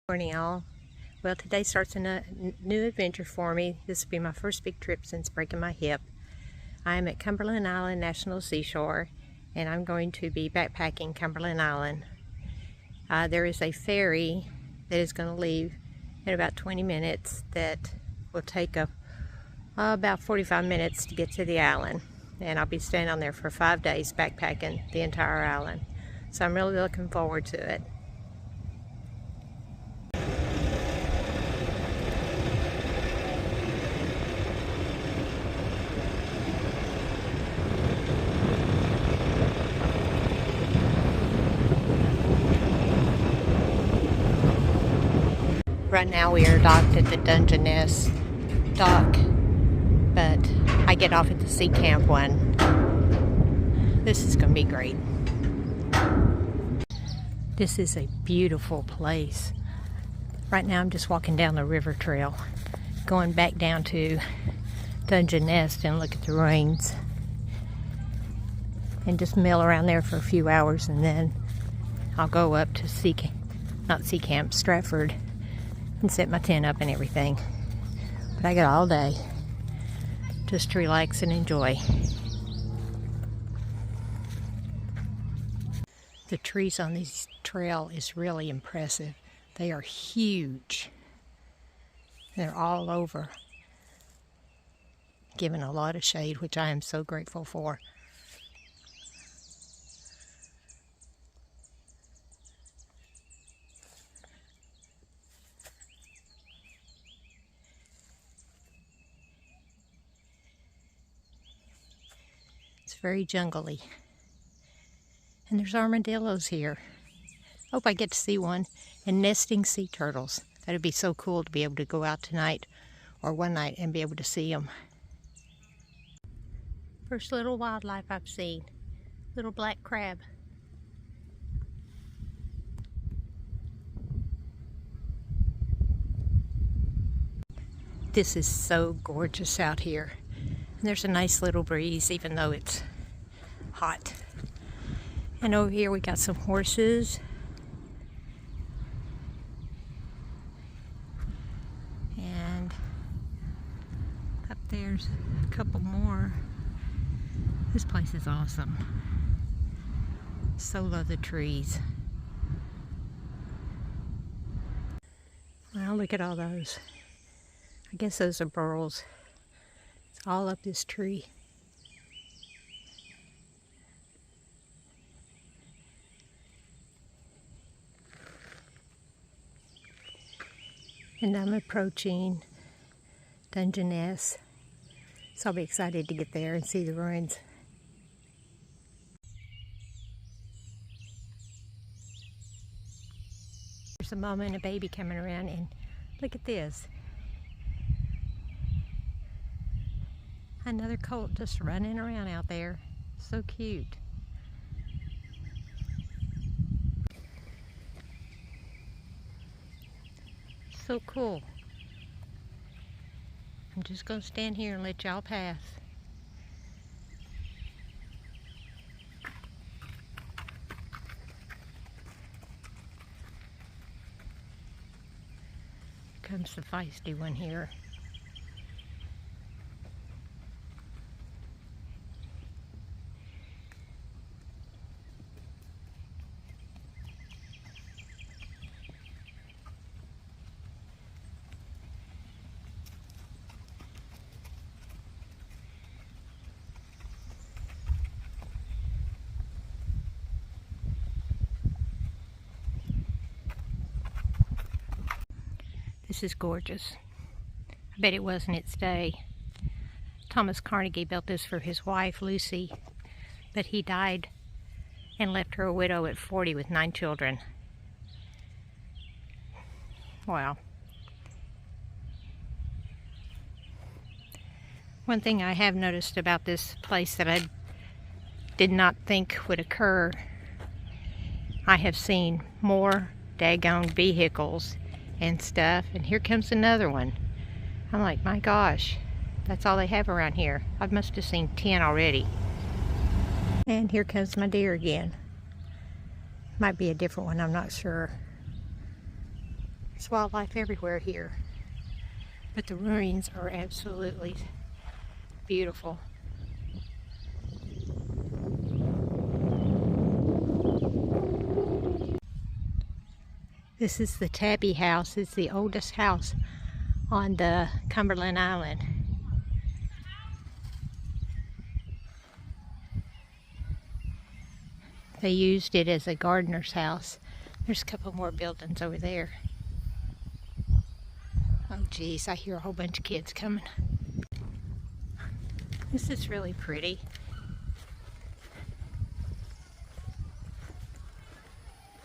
Morning all. Well, today starts a new adventure for me. This will be my first big trip since breaking my hip. I am at Cumberland Island National Seashore, and I'm going to be backpacking Cumberland Island. There is a ferry that is going to leave in about 20 minutes that will take about 45 minutes to get to the island, and I'll be staying on there for 5 days backpacking the entire island. So I'm really looking forward to it. Right now we are docked at the Dungeness dock, but I get off at the Sea Camp one. This is going to be great. This is a beautiful place. Right now I'm just walking down the river trail, going back down to Dungeness and look at the ruins, and just mill around there for a few hours, and then I'll go up to Stratford, and set my tent up and everything. But I got all day just to relax and enjoy. The trees on this trail is really impressive. They are huge. They're all over, giving a lot of shade, which I am so grateful for. It's very jungly. And there's armadillos here. Hope I get to see one. And nesting sea turtles. That'd be so cool to be able to go out tonight or one night and be able to see them. First little wildlife I've seen. Little black crab. This is so gorgeous out here. And there's a nice little breeze even though it's hot. And over here we got some horses. And up there's a couple more. This place is awesome. So love the trees. Wow, look at all those. I guess those are burls. It's all up this tree. And I'm approaching Dungeness, so I'll be excited to get there and see the ruins. There's a mama and a baby coming around, and look at this. Another colt just running around out there. So cute. So cool. I'm just going to stand here and let y'all pass. Here comes the feisty one here. This is gorgeous. I bet it wasn't its day. Thomas Carnegie built this for his wife, Lucy, but he died and left her a widow at 40 with 9 children. Wow. One thing I have noticed about this place that I did not think would occur, I have seen more daggone vehicles and stuff, and here comes another one. I'm like, my gosh, that's all they have around here. I must have seen 10 already. And here comes my deer again. Might be a different one, I'm not sure. There's wildlife everywhere here, but the ruins are absolutely beautiful. This is the Tabby House. It's the oldest house on the Cumberland Island. They used it as a gardener's house. There's a couple more buildings over there. Oh geez, I hear a whole bunch of kids coming. This is really pretty.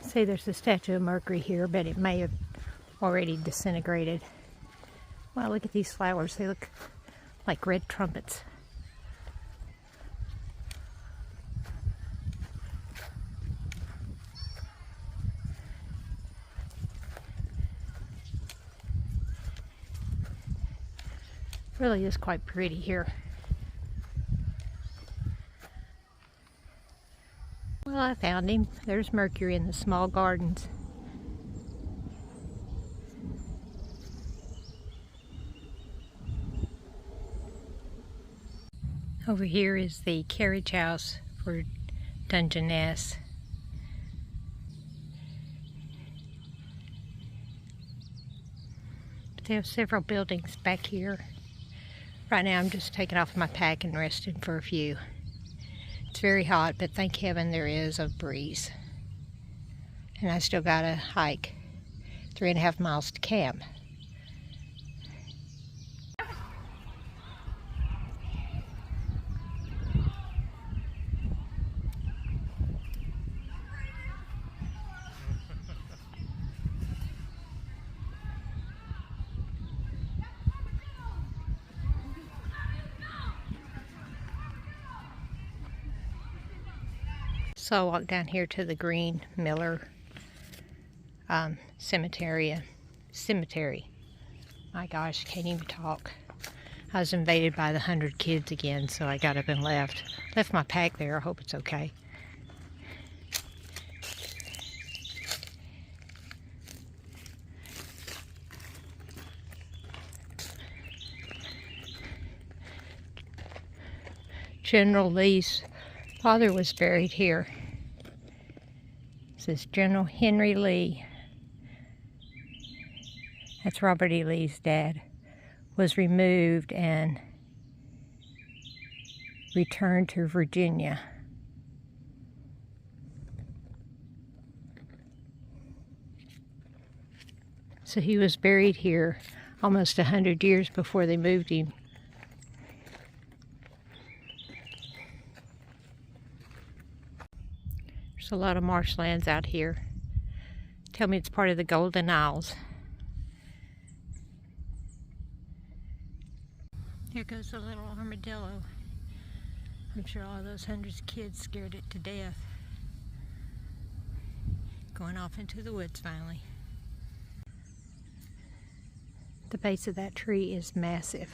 See, there's a statue of Mercury here, but it may have already disintegrated. Wow, look at these flowers. They look like red trumpets. Really is quite pretty here. Well, I found him. There's Mercury in the small gardens. Over here is the carriage house for Dungeness. But they have several buildings back here. Right now I'm just taking off my pack and resting for a few. It's very hot, but thank heaven there is a breeze. And I still got to hike 3.5 miles to camp. So I walked down here to the Green Miller cemetery. My gosh, can't even talk. I was invaded by the 100 kids again, so I got up and left. Left my pack there. I hope it's okay. General Lee's father was buried here. This is General Henry Lee. That's Robert E. Lee's dad. Was removed and returned to Virginia. So he was buried here almost 100 years before they moved him. There's a lot of marshlands out here. Tell me it's part of the Golden Isles. Here goes a little armadillo. I'm sure all those hundreds of kids scared it to death. Going off into the woods finally. The base of that tree is massive.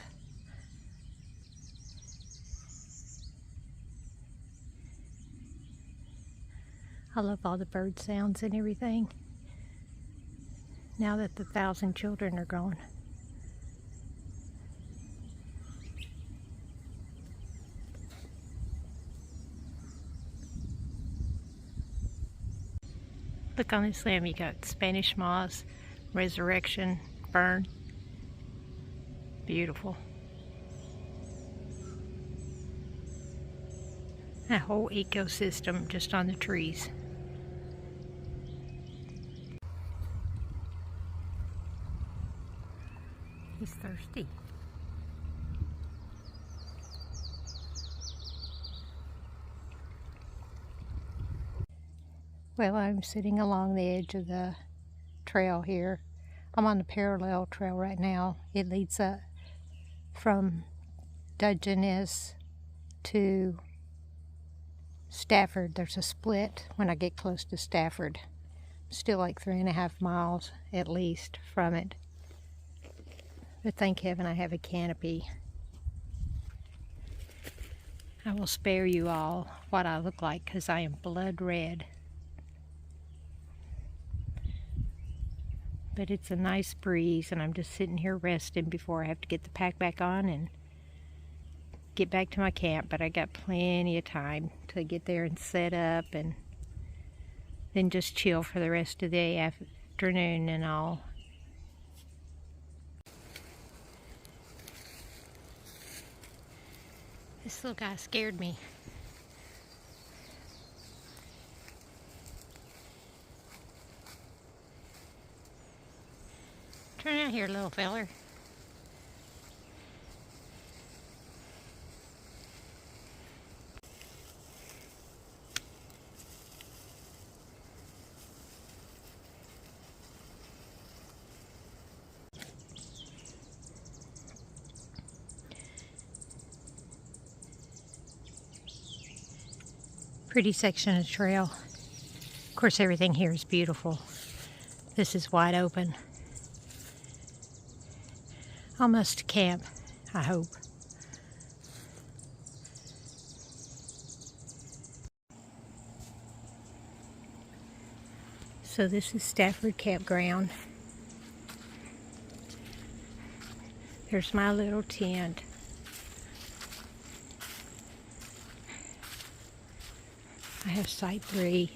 I love all the bird sounds and everything. Now that the 1,000 children are gone. Look on this limb, you got Spanish moss, resurrection, fern. Beautiful. That whole ecosystem just on the trees. He's thirsty. Well, I'm sitting along the edge of the trail here. I'm on the parallel trail right now. It leads up from Dungeness to Stafford. There's a split when I get close to Stafford. Still like 3.5 miles at least from it. But thank heaven I have a canopy. I will spare you all what I look like because I am blood red. but it's a nice breeze, and I'm just sitting here resting before I have to get the pack back on and get back to my camp. But I got plenty of time to get there and set up and then just chill for the rest of the afternoon and all. This little guy scared me. Turn out here, little feller. Pretty section of trail. Of course, everything here is beautiful. This is wide open. Almost camp, I hope. So this is Stafford Campground. There's my little tent. I have site 3.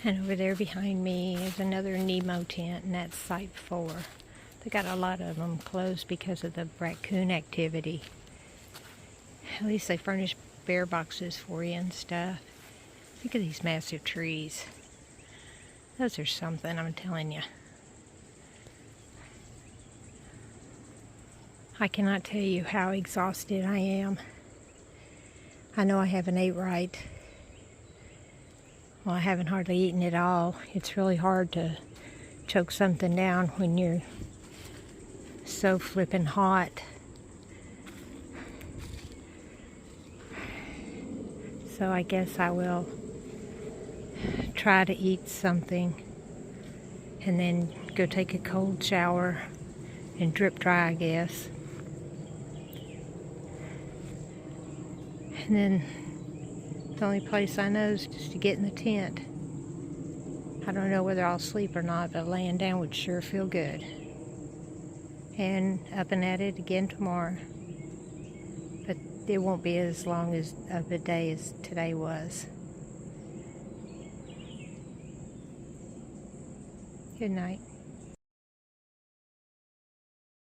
And over there behind me is another Nemo tent, and that's site 4. They got a lot of them closed because of the raccoon activity. At least they furnish bear boxes for you and stuff. Look at these massive trees. Those are something, I'm telling you. I cannot tell you how exhausted I am. I know I haven't ate right. Well, I haven't hardly eaten at all. It's really hard to choke something down when you're so flippin' hot. So I guess I will try to eat something and then go take a cold shower and drip dry, I guess. And then the only place I know is just to get in the tent. I don't know whether I'll sleep or not, but laying down would sure feel good. And up and at it again tomorrow. But it won't be as long as of a day as today was. Good night.